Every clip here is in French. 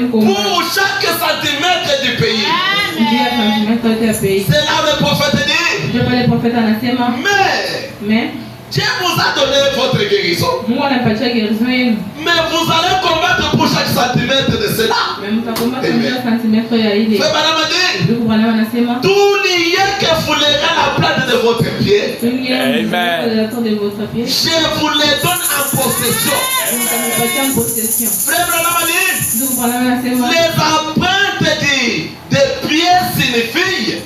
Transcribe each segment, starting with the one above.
pour chaque centimètre du pays. C'est là le prophète dit. Mais Dieu vous a donné votre guérison. Mais vous allez combattre pour chaque centimètre de cela. Tout lié que foulera la plante de votre pied. Amen. Je vous les donne en possession. Frère Branham, les empreintes des pieds signifient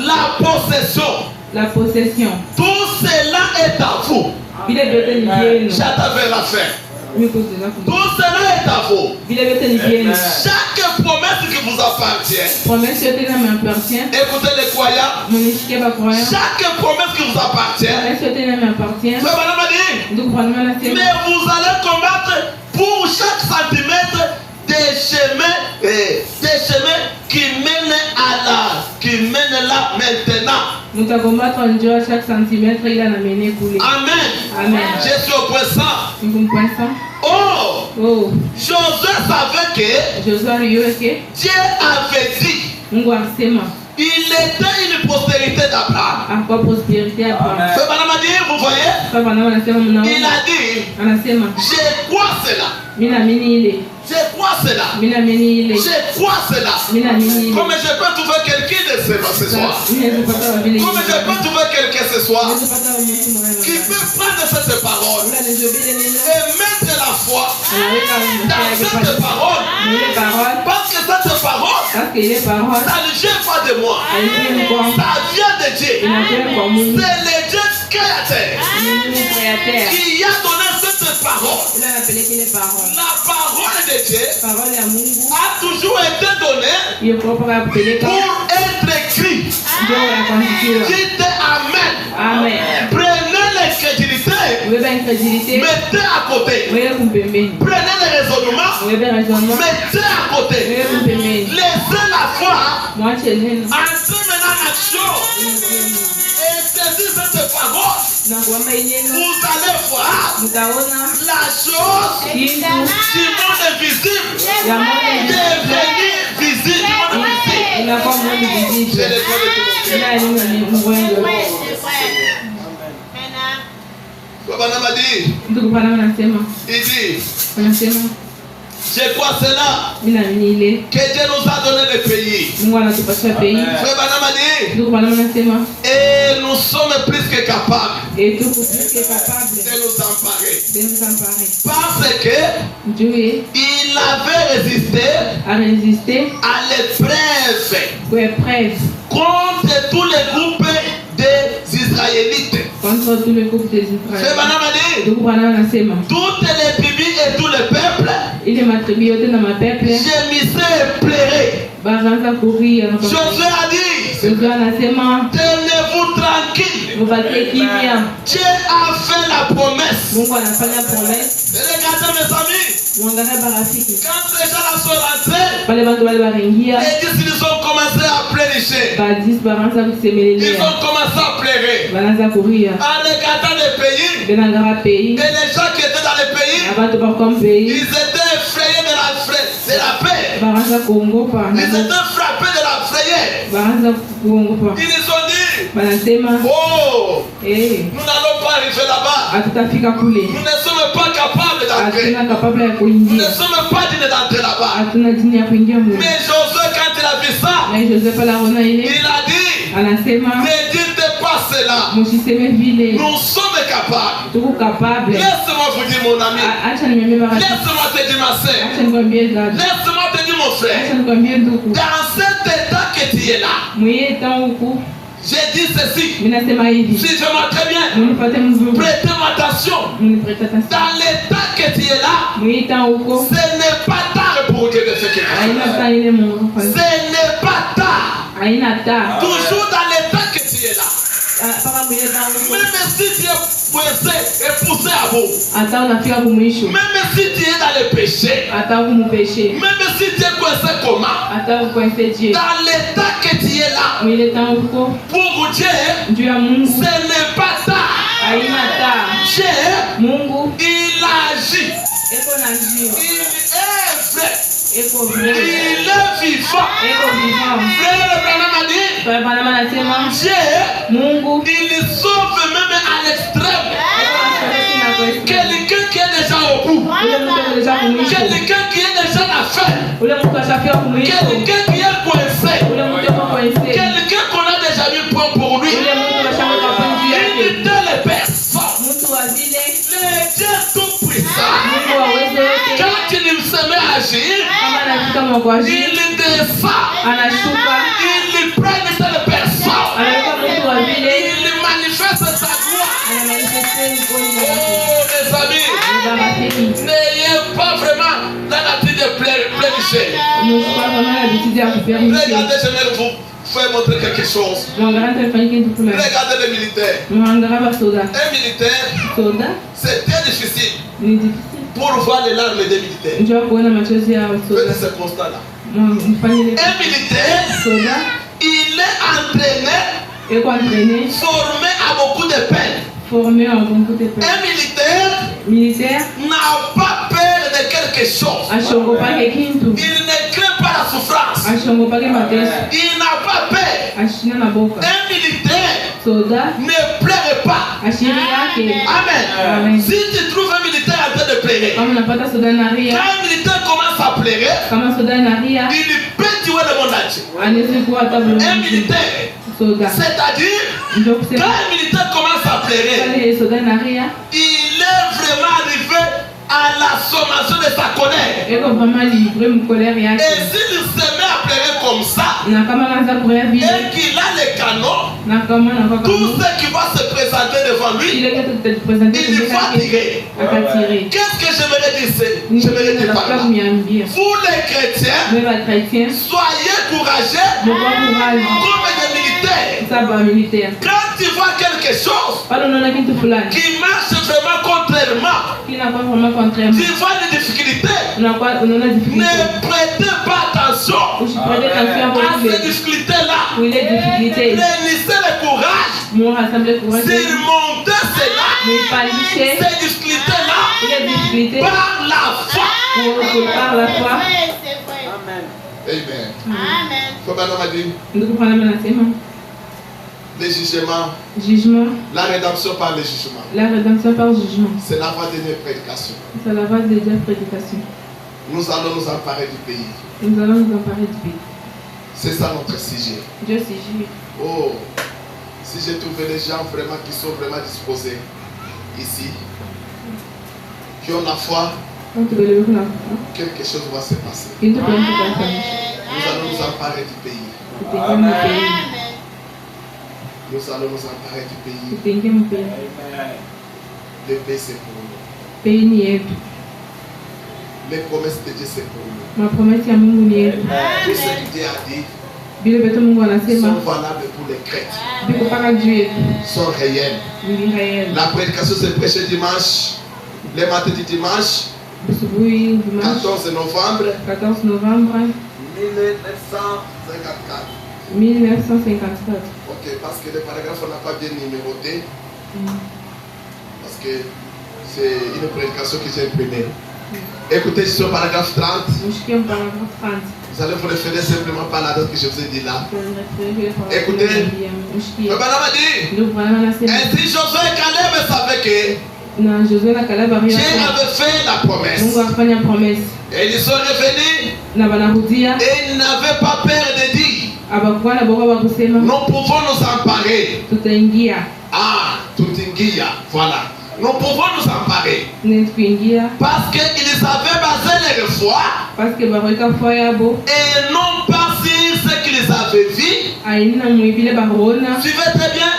la possession. La possession. Tout cela est à vous. J'attends vers la fin. Tout cela est à vous. Chaque promesse qui vous appartient. Écoutez les croyants. Chaque promesse qui vous appartient. Mais vous allez combattre pour chaque centimètre des chemins qui mènent là maintenant. Nous avons combattre un Dieu à chaque centimètre, il a amené couler. Amen. Amen. Je suis au point 100. Oh. Josué savait que Dieu avait dit. Il était une postérité d'Abraham. Vous voyez? Il a dit, je crois cela. Je crois cela. Je crois cela. Comme je peux trouver quelqu'un de ce soir. Comme je peux trouver quelqu'un ce soir qui peut prendre cette parole et mettre la foi dans cette parole. Parce que cette parole, ça ne vient pas de moi. Ça vient de Dieu. C'est le Dieu créateur qui a donné cette parole. La parole de Dieu a toujours été donnée pour être écrit. Dites Amen. Amen. Prenez l'incrédulité, mettez à côté. Prenez le raisonnement, mettez à côté. Laissez la foi entrer maintenant en action. Et saisir cette parole. Vous allez voir la chose du monde invisible devenir visible. Il dit, je crois cela que Dieu nous a donné le pays. Et nous sommes plus que capables de nous emparer. Parce que il avait résisté à l'épreuve contre tous les groupes des Israélites. Contre tous les groupes des Israélites. Toutes les tribus et tous les peuples. Gémissez et pleurez. Josué a dit, tenez-vous tranquille. Dieu a fait la promesse. Regardez mes amis. Quand les gens sont rentrés, ils ont commencé à pleurnicher. Ils ont commencé à pleurer. En regardant le pays, et les gens qui étaient dans le pays, ils étaient effrayés de la paix. Ils étaient frappés de la frayeur. Ils nous ont dit, oh, nous n'allons pas arriver là-bas. Nous ne sommes pas capables d'entrer. Nous ne sommes pas dignes d'entrer là-bas. Mais Josué, quand il a vu ça, il a dit, ne dites pas cela. Nous sommes capables. Laisse-moi vous dire, mon ami. Laisse-moi te dire, ma soeur. Laisse-moi te dire, mon frère. Dans cet état que tu es là, j'ai dit ceci. Si je m'entends bien, prêtez-moi attention. Dans l'état que tu es là, ce n'est pas tard pour Dieu de faire quelque chose. Ce n'est pas tard. Toujours dans l'état que tu es là. Même si tu es pressé et poussé à bout. Même si tu es dans le péché. Même si tu es coincé comment. Dans l'état que tu es là. Pour Dieu, ce n'est pas tard. Dieu, il agit. Il est vrai. Il est vivant. Frère Branham a dit, Dieu, il sauve même à l'extrême. Quelqu'un qui est déjà au bout. Quelqu'un qui est déjà à la fin. Quelqu'un qui est coincé. Quelqu'un qu'on a déjà mis point pour lui. Il est dans les personnes. Le Dieu tout puissant. Quand il se met à agir, il descend. Il prend les personnes. Il manifeste sa gloire. Oh les amis, n'ayez pas vraiment la nature de plénicher. Regardez, je vais vous faire montrer quelque chose. Regardez les militaires. Un militaire, c'est très difficile pour voir les larmes des militaires. Faites ce constat-là. Un militaire, il est entraîné, formé à beaucoup de peine. Un militaire n'a pas peur de quelque chose. Il ne craint pas la souffrance. Il n'a pas peur. Un militaire ne pleure pas. Amen. Si tu trouves un militaire en train de pleurer, quand un militaire commence à pleurer, il peut tuer le monde entier. Un militaire, c'est-à-dire, quand un militaire commence à pleurer, il est vraiment arrivé à la sommation de sa colère. Et s'il se met à pleurer comme ça, et qu'il a les canons, tout ce qui va se présenter devant lui, il va tirer. Qu'est-ce que j'aimerais dire? J'aimerais dire par là, vous les chrétiens, soyez courageux comme des militaires. Quand tu vois quelque chose qui marche vraiment contrairement, tu vois les difficultés, ne prêtez pas attention à ces difficultés-là. Prenez le courage, surmontez cela, ces difficultés-là, par la foi. Amen. Le jugement, la rédemption par le jugement. C'est la voie de prédication. Nous allons nous emparer du pays. C'est ça notre sujet. Oh, si j'ai trouvé des gens vraiment qui sont vraiment disposés ici, qui ont la foi, quelque chose va se passer. Nous allons nous emparer du pays. Amen. Nous allons nous emparer du pays. Le pays c'est pour nous. Les promesses de Dieu c'est pour nous. Tout ce que Dieu a dit sont valables pour les chrétiens. Sont réels. La prédication c'est prêcher dimanche. Le matin du dimanche. 14 novembre 1954. Ok, parce que le paragraphe on n'a pas bien numéroté. Parce que c'est une prédication que j'ai imprimée. Écoutez sur le paragraphe 30. Vous allez vous référer simplement par la date que je vous ai dit là. Écoutez. Le Branham a dit. Ainsi Josué et Caleb savaient que Dieu avait fait la promesse. Et ils sont revenus. Et ils n'avaient pas peur de dire. Nous pouvons nous emparer. Ah, tutingia. Voilà. Nous pouvons nous emparer. Parce qu'ils avaient basé leur foi. Et non pas sur ce qu'ils avaient vu. Suivez très bien.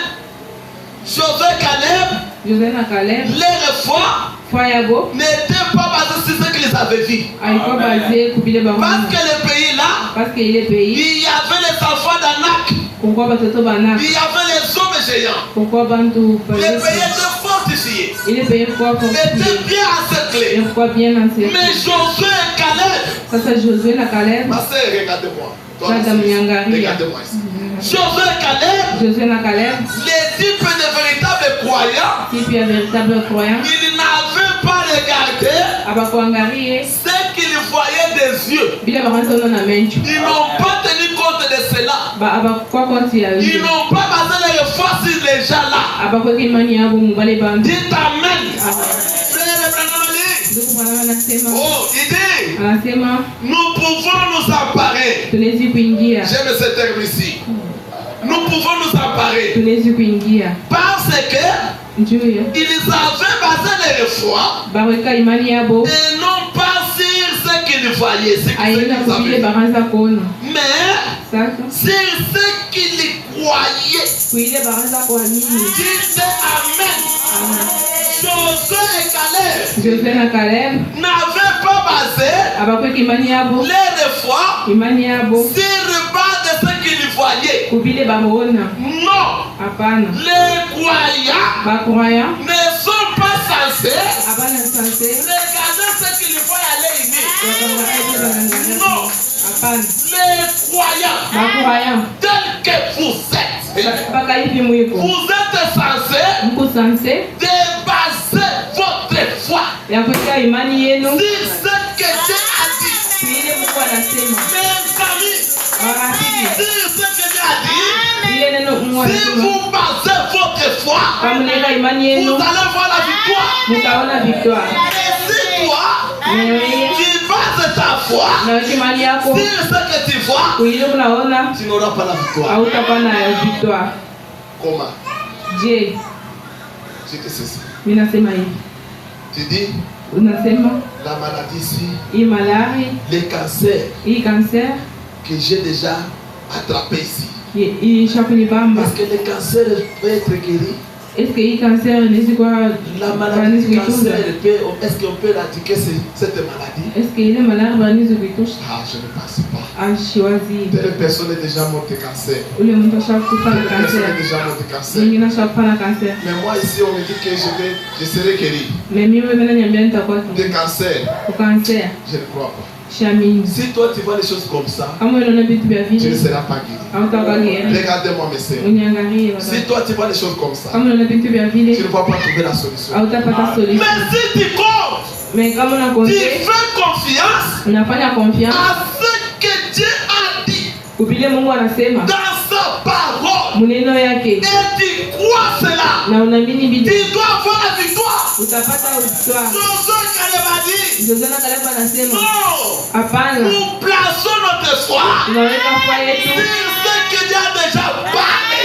Josué et Caleb, leur foi n'était pas basée sur ce qu'ils avaient vu. Parce que le pays là, il y avait les enfants d'Anak. Il y avait les hommes géants. Le pays était fortifié. Il était bien encerclé. Mais Josué et Caleb. Ma soeur, regardez-moi. Regardez-moi ici. Josué et Caleb, les types de véritables croyants, ils n'avaient pas regardé ce qu'ils voyaient des yeux, ils n'ont pas tenu compte de cela. Ils n'ont pas basé leur foi sur les gens là. Dites Amen. Oh, il dit, nous pouvons nous emparer. J'aime ce terme ici. Nous pouvons nous emparer. Parce que ils avaient basé leur foi et non pas sur ce qu'ils voyaient, ce qu'ils avaient. Mais sur ce qu'ils croyaient. Dites Amen. Josué et Caleb n'avaient pas basé leur foi sur le bas de ce qu'ils voyaient. Non. Les croyants ne sont pas censés regarder ce qu'ils voient aller aimer. Non. Les croyants, tels que vous êtes, vous êtes censés débaser votre foi sur ce que Dieu a dit. Mes amis, sur ce que Dieu a dit, si vous basez votre foi, vous allez voir la victoire. Et si toi, tu bases ta foi sur ce que tu vois, tu n'auras pas la victoire. Comment? Dis que c'est ça. Tu dis la maladie ici, les cancers que j'ai déjà attrapés ici. Parce que le cancer peut être guéri. Est-ce que le cancer la maladie du cancer, est-ce qu'on peut éradiquer cette maladie? Est-ce qu'il est malade? Ah, je ne pense pas. Telle personne est déjà morte de cancer. Telle personne est déjà morte de cancer. Mais moi ici on me dit que je serai guéri. De cancer. Je ne crois pas. Si toi tu vois les choses comme ça, tu ne seras pas guéri. Regardez-moi mes sœurs. Si toi tu vois les choses comme ça, tu ne vas pas trouver la solution. Mais si tu comptes, tu fais confiance à ce que Dieu a dit dans sa parole et tu crois cela, tu dois avoir la victoire. Josué Caleb a dit non, nous plaçons notre foi sur ce que Dieu a déjà parlé.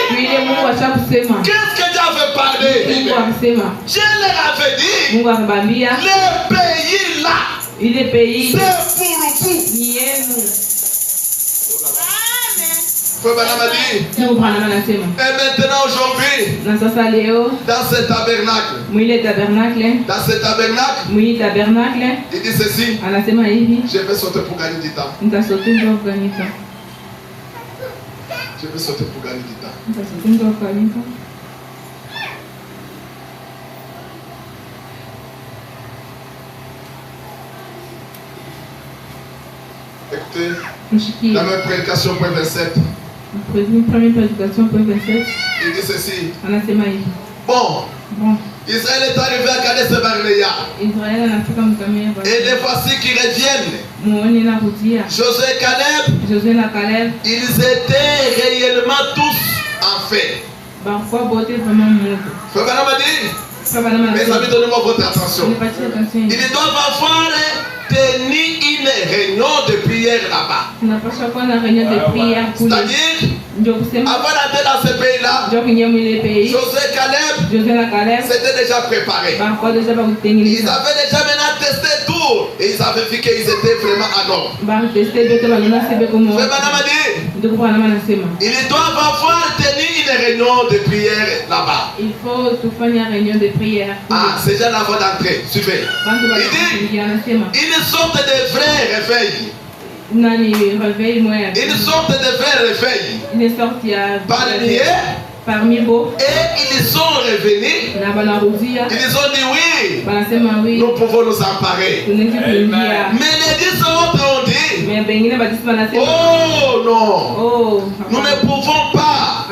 Qu'est-ce que Dieu avait parlé? Dieu leur avait dit le pays là, c'est pour vous. Et maintenant aujourd'hui, dans ce tabernacle, il dit ceci: je vais sauter pour gagner du temps. Je vais sauter pour gagner du temps. Écoutez, la même prédication, point 27. Une première prédication, point 27. Il dit ceci. Bon. Israël est arrivé à Kadesh Barnea. Et les voici qui reviennent. Josué et Caleb, ils étaient réellement tous en fait. Mes amis, donnez-moi votre attention. Ils doivent avoir tenu une réunion de prière là-bas. C'est-à-dire, avant d'entrer dans ce pays-là, Josué et Caleb s'étaient déjà préparés. Ils avaient déjà maintenant testé tout et ils avaient vu qu'ils étaient vraiment en ordre. Ils doivent avoir tenu une réunion de prière là-bas. Il faut tout faire une réunion de prière. Ah, c'est déjà avant d'entrer. Suivez. Il dit une sorte de vrai réveil. Une sorte de vrai réveil. Parmi vous. Et ils sont revenus. Ils ont dit oui. Nous pouvons nous emparer. Mais les 10 autres ont dit oh non. Nous ne pouvons pas.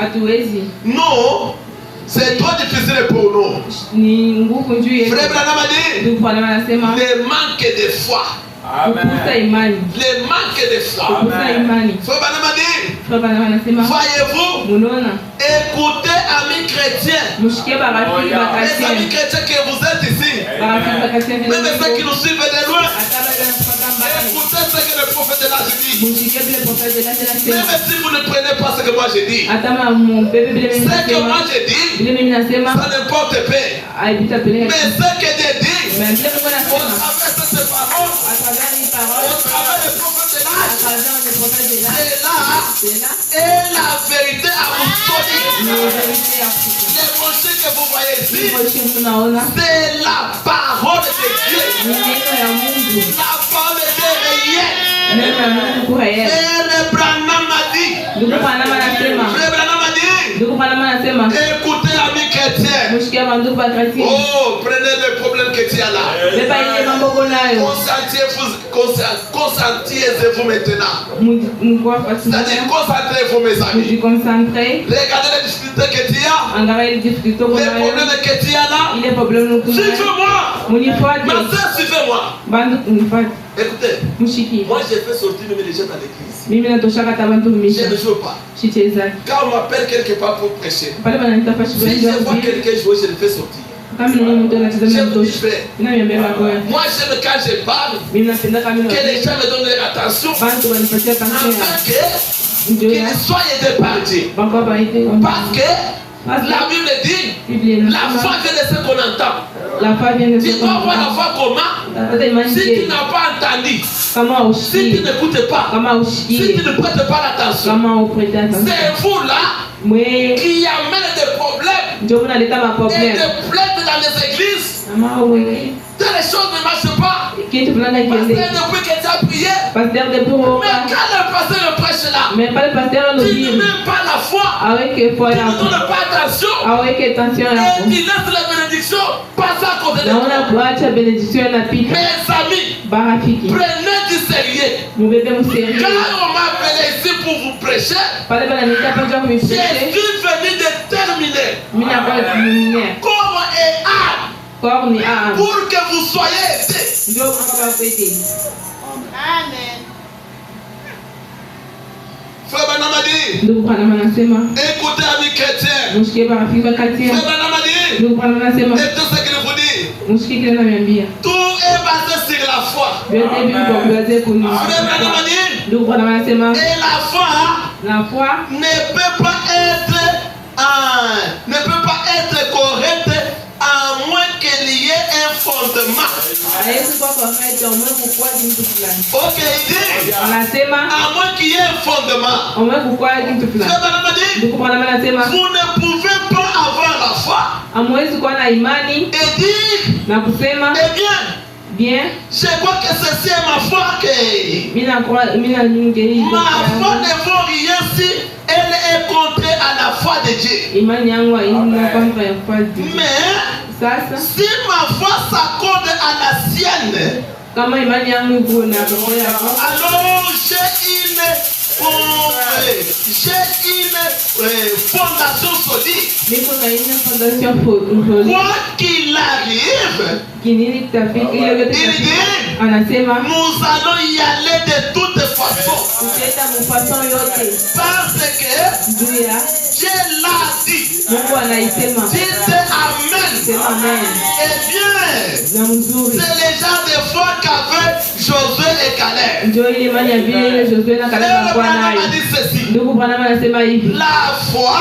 Nous, C'est trop difficile pour nous. Frère Branham a dit, le manque de foi. Amen. Le manque de foi. Frère Branham a dit, voyez-vous, écoutez amis chrétiens. Les amis chrétiens que vous êtes ici, même ceux qui nous suivent de loin, écoutez ce que le prophète de l'âge dit. Même si vous ne prenez pas ce que moi j'ai dit, ce que moi j'ai dit, ça n'importe pas. Mais ce que j'ai dit, au travers de ces paroles, au travers des prophètes de l'âge, c'est là et la vérité apostolique. L'évangile que vous voyez ici, c'est la parole de Dieu. La parole est réelle. Frère Branham a dit, écoutez amis chrétiens. Oh, prenez le problème que tu as là. Concentrez-vous maintenant. C'est-à-dire concentrez-vous mes amis. Regardez les difficultés que tu as. Les problèmes que tu as là. Suivez-moi. Ma soeur, suivez-moi. Écoutez, moi j'ai fait sortir mes gens dans l'église. Je ne joue pas. Quand on m'appelle quelque part pour prêcher, si je vois quelqu'un jouer, je le fais sortir. Moi j'aime quand je parle, que les gens me donnent leur attention, afin qu'ils soient aidés par Dieu. Parce que la Bible dit, la foi vient de ce qu'on entend. Tu dois voir la foi comment? Si tu n'as pas entendu, si tu n'écoutes pas, si tu ne prêtes pas l'attention, c'est vous là qui amène des problèmes et des plaintes dans les églises. Les choses ne marchent pas. Pasteur, depuis que tu as prié, mais quand le pasteur le prêche là, tu ne mets pas la foi, tu ne donnes pas attention, et tu laisses la bénédiction passer à côté de toi. Mes amis, prenez du sérieux. Quand on m'a appelé ici pour vous prêcher, je suis venu déterminer corps et âme pour que vous soyez aidés. Amen. Frère Branham a dit, écoutez amis chrétiens. Frère Branham a dit, et tout ce qu'il vous dit, tout est basé sur la foi. Frère Branham a dit, et la foi ne peut pas être correcte à moins qu'il y ait un fondement. Ok, il dit, à moins qu'il y ait un fondement. Frère Branham a dit, vous ne pouvez pas avoir la foi et dire, eh bien, je crois que ceci est ma foi. Ma foi ne vaut rien si elle est contraire à la foi de Dieu. Mais si ma foi s'accorde à la sienne, alors j'ai une fondation solide. Quoi qu'il arrive, il dit, nous allons y aller de toutes façons. Parce que Dieu l'a dit. Dites Amen. Eh bien, c'est le genre de foi qu'avaient Josué et Caleb. A dit ceci. La foi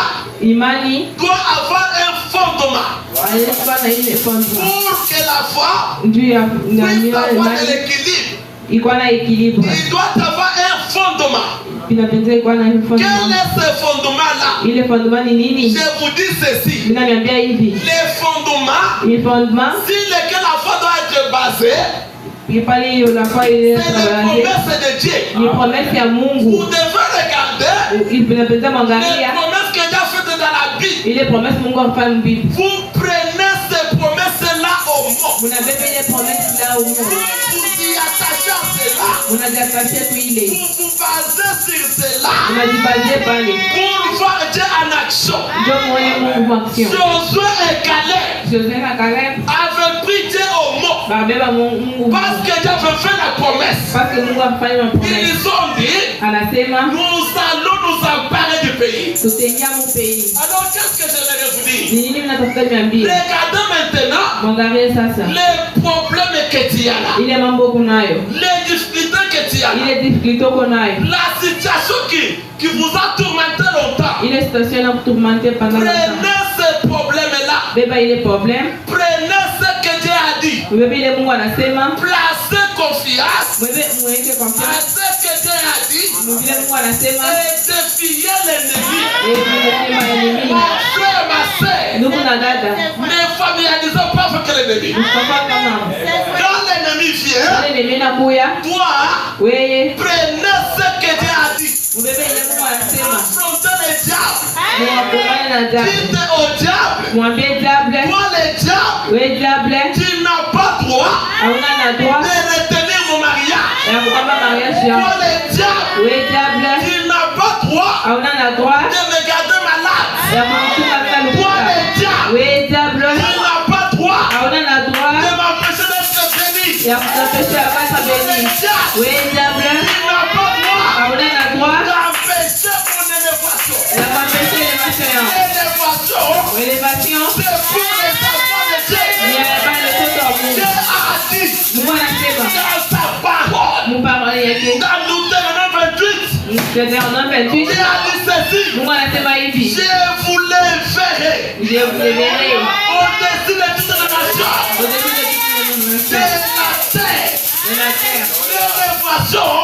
doit avoir un fondement. Pour que la foi puisse avoir de l'équilibre, il doit avoir un fondement. Quel est ce fondement-là? Je vous dis ceci. Les fondements sur lesquels la foi doit être basée, c'est les promesses de Dieu. Vous devez regarder les promesses que Dieu a faites dans la Bible. Vous prenez ces promesses-là au mot. Vous y attachez à cela. Vous vous basez sur cela. Pour voir Dieu en action. Josué et Caleb avaient pris Dieu au mot. Parce que Dieu avait fait la promesse. Ils ont dit, nous allons nous emparer du pays. Alors qu'est-ce que je vais vous dire? Regardez maintenant les problèmes que tu as là. Les difficultés que tu as là. La situation qui vous a tourmenté longtemps. Prenez ce problème-là. Prenez ce que Dieu a dit. Placez confiance à ce que Dieu a dit. Et défiez l'ennemi. Mon frère, ma soeur, ne familiarisons pas avec l'ennemi. Quand l'ennemi vient, toi, prenez ce que Dieu a dit. Affrontez le diable. Dites au diable, toi le diable, tu n'as pas droit de retenir mon mariage. Toi le diable, tu n'as pas droit de me garder malade. Toi le diable, tu n'as pas droit de m'empêcher d'être béni. Toi le diable, tu n'as pas droit d'empêcher mon élévation. C'est pour les enfants de Dieu. Dieu a dit dans sa parole, dans Deutéronome 28, Dieu a dit ceci, je vous les verrai au-dessus de toutes les nations, de la terre.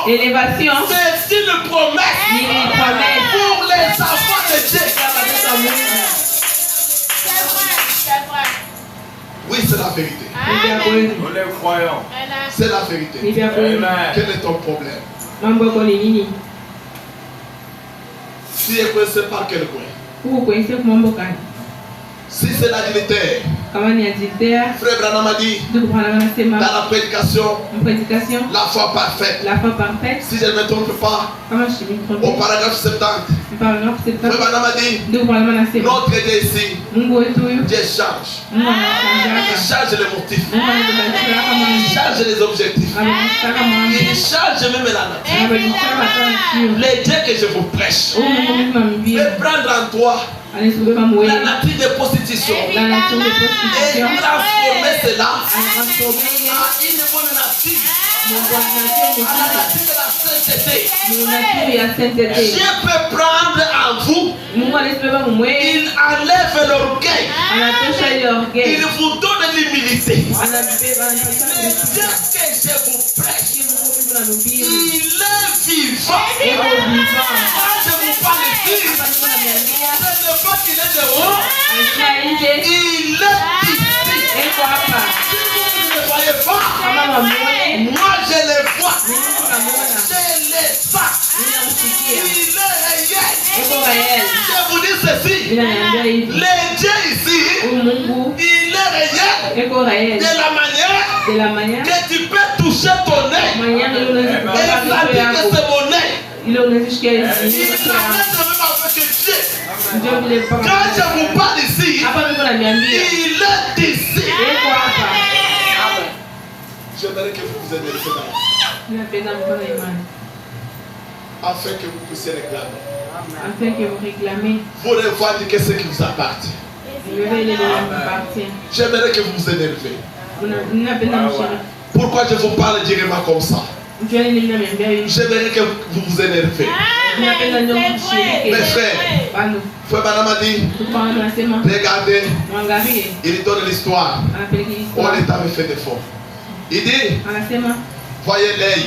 L'élévation, c'est une promesse pour les enfants de Dieu. Oui, c'est la vérité. Nous les croyons. C'est la vérité. Quel est ton problème? Tu es coincé par quel coin? Si c'est l'adultère, Frère Branham a dit dans la prédication, la foi parfaite. Si je ne me trompe pas, au paragraphe 70, Frère Branham a dit notre Dieu ici, Dieu change. Il change les motifs, il change les objectifs, il change même la nature. Les dieux que je vous prêche, vais prendre en toi la nature de prostitution et transformer cela en une bonne nature, à la nature de la sainteté. Je peux prendre en vous, il enlève l'orgueil, il vous donne l'humilité. Le Dieu que je vous prêche, il est vivant. Quand je vous parle ici, pas qu'il est dehors, il est ici. Si vous ne le voyez pas, moi je le vois. Je le sens. Il est réel. Je vous dis ceci, le Dieu ici, il est réel de la manière que tu peux toucher ton nez et sentir que c'est mon nez. Il s'arrête même avec Dieu. Quand je vous parle ici, il est ici. J'aimerais que vous vous énervez afin que vous puissiez réclamer. Vous revendiquez ce qui vous appartient. J'aimerais que vous vous énervez. Pourquoi je vous parle directement comme ça? J'aimerais que vous vous énervez. Mes frères, Frère Branham a dit, regardez, il donne l'histoire. Oh, l'État me fait défaut. Il dit, voyez l'œil.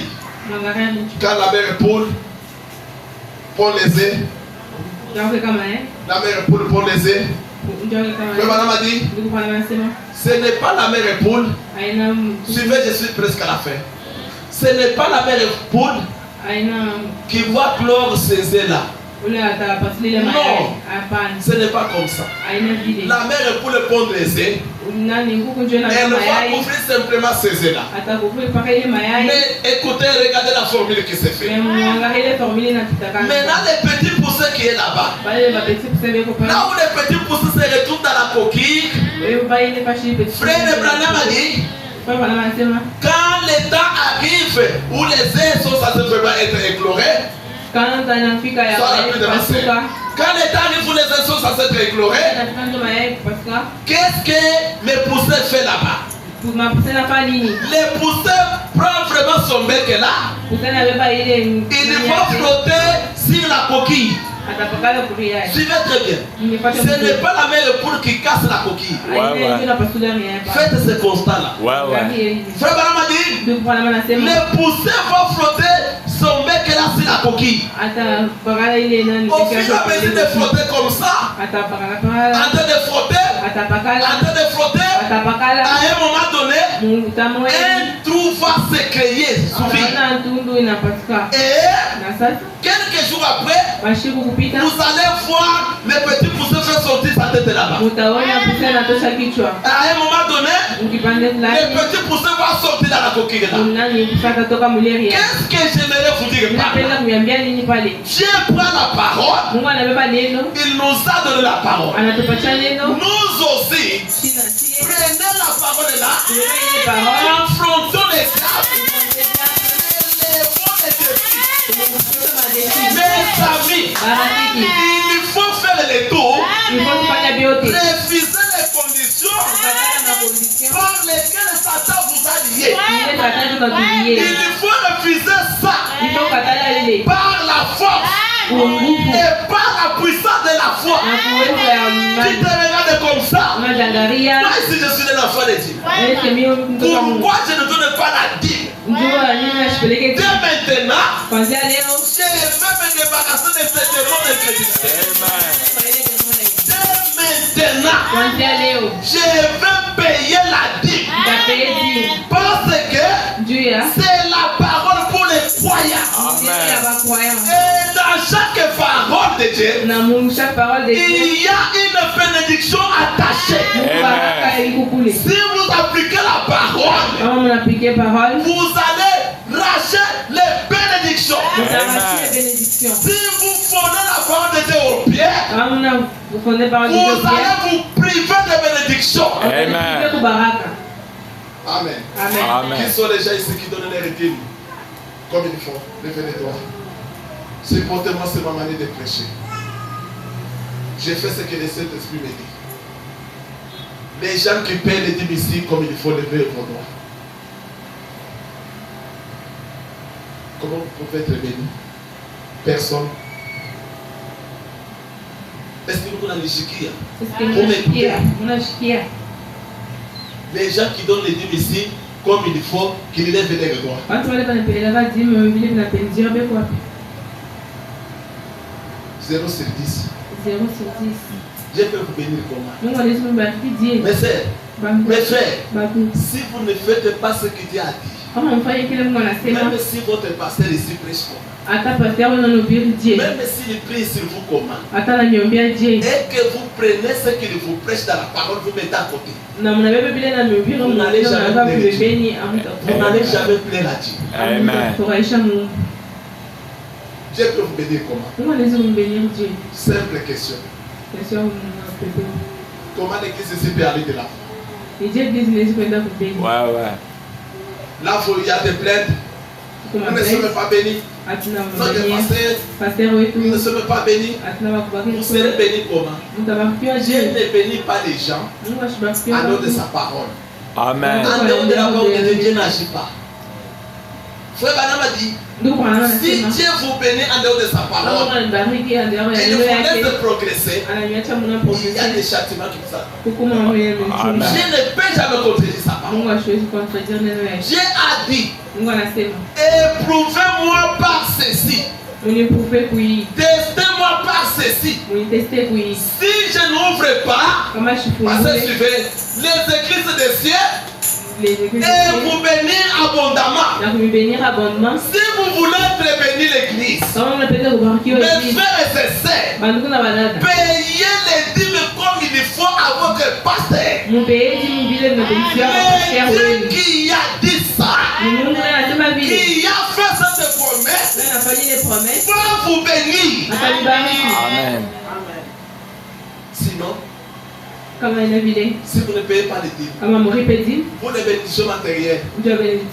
Quand la mère poule pond les œufs, la mère poule pond les œufs. Frère Branham a dit, ce n'est pas la mère poule. Suivez, je suis presque à la fin. Ce n'est pas la mère poule qui voit clore ses œufs là. Non, ce n'est pas comme ça. La mère poule pond les œufs Elle va couvrir simplement ces là. Mais écoutez, regardez la formule qui s'est faite. Maintenant, les petits poussins qui est là-bas. Là où les petits poussins se retrouvent dans la coquille, Frère Branham a dit, quand le temps arrive où les œufs sont censés être éclorés, quand le temps arrive où les œufs sont censés être éclorés, qu'est-ce que mes poussins fait là-bas? Les poussins prennent vraiment son bec là. Il va flotter sur la coquille. Suivez très bien. Ce n'est pas la mère poule qui casse la coquille. Faites ce constat-là. Frère Branham a dit, les poussins vont flotter son bec là sur la coquille. Au fur et à mesure de flotter comme ça, en train de flotter, à un moment donné, un trou va se créer. Et quelques jours après, vous allez voir les petits poussins faire sortir sa tête là-bas. À un moment donné, les petits poussins vont sortir dans la coquille là. Qu'est-ce que j'aimerais vous dire par là? Dieu prend la parole. Il nous a donné la parole. Nous aussi, prenez la parole là. Confrontons les diables. Mes amis, il faut faire les tours, refuser les conditions par lesquelles Satan vous a lié. Il faut refuser ça par la force et par la puissance de la foi. Tu te regardes comme ça. Moi, si je suis de l'enfant de Dieu, pourquoi je ne donne pas la dîme? Dès maintenant, je vais me débarrasser de cette démon incrédulité. Dès maintenant, je vais payer la dîme. Parce que c'est la parole pour les croyants. Et dans chaque parole de Dieu, il y a une bénédiction attachée. Si vous appliquez la parole, vous allez racher les bénédictions. Si vous fondez la parole de Dieu au pied, vous allez vous priver de bénédictions. Amen. Qui sont les gens ici qui donnent les rétimes comme il faut? Levez-les-toi. Supportez-moi, c'est ma manière de prêcher. J'ai fait ce que le Saint-Esprit me dit. Les gens qui paient les dîmes ici comme il faut, lever vos doigts. Comment vous pouvez être béni? Personne. Est-ce que vous avez l'échiquier? Pour m'écouter. Les gens qui donnent les dîmes ici comme il faut, qu'ils lèvent les doigts. 0 sur 10. Je peux vous bénir comment? Mes frères, si vous ne faites pas ce que Dieu a dit, même si votre pasteur ici prêche comment, même s'il prie sur vous comment, et que vous prenez ce qu'il vous prêche dans la parole, vous mettez à côté, vous n'allez jamais plaire à Dieu. Amen. Dieu peut vous bénir comment? Simple question. Comment l'église ici peut aller de la foi? Là, il y a des plaintes. Vous ne serez pas bénis. Vous ne serez pas bénis. Vous serez bénis comment? Dieu ne bénit pas les gens à nom de sa parole. Amen. En dehors de la parole de Dieu, Dieu n'agit pas. Frère Branham a dit, si Dieu vous bénit en dehors de sa parole et ne vous laisse progresser, il y a des châtiments qui vous attendent. Dieu ne peut jamais contredire sa parole. Dieu a dit, éprouvez-moi par ceci. Testez-moi par ceci. Si je n'ouvre pas, parce que suivez les églises des cieux, et vous bénir abondamment. Si vous voulez prévenir l'église, mes frères et sœurs, payez les dîmes comme il faut à votre le pasteur. Mon pays dit mon billet de Mais qui a dit ça? Qui a fait cette promesse? Va vous bénir. Amen. Sinon, si vous ne payez pas les dîmes, pour les bénédictions matérielles,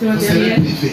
vous serez privé.